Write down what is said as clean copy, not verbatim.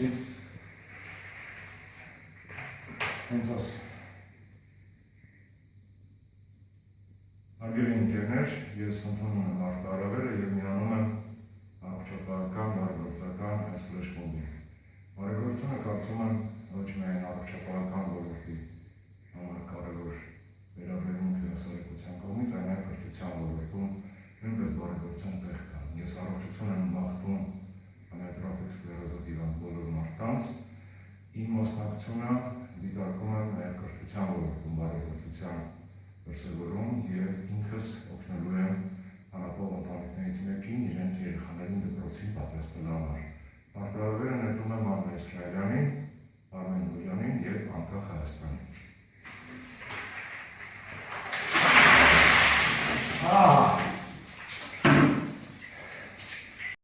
ասի, հենց աս։ Հարգելի ընկերներ, ես ընդունում եմ արտահայտվելը և մի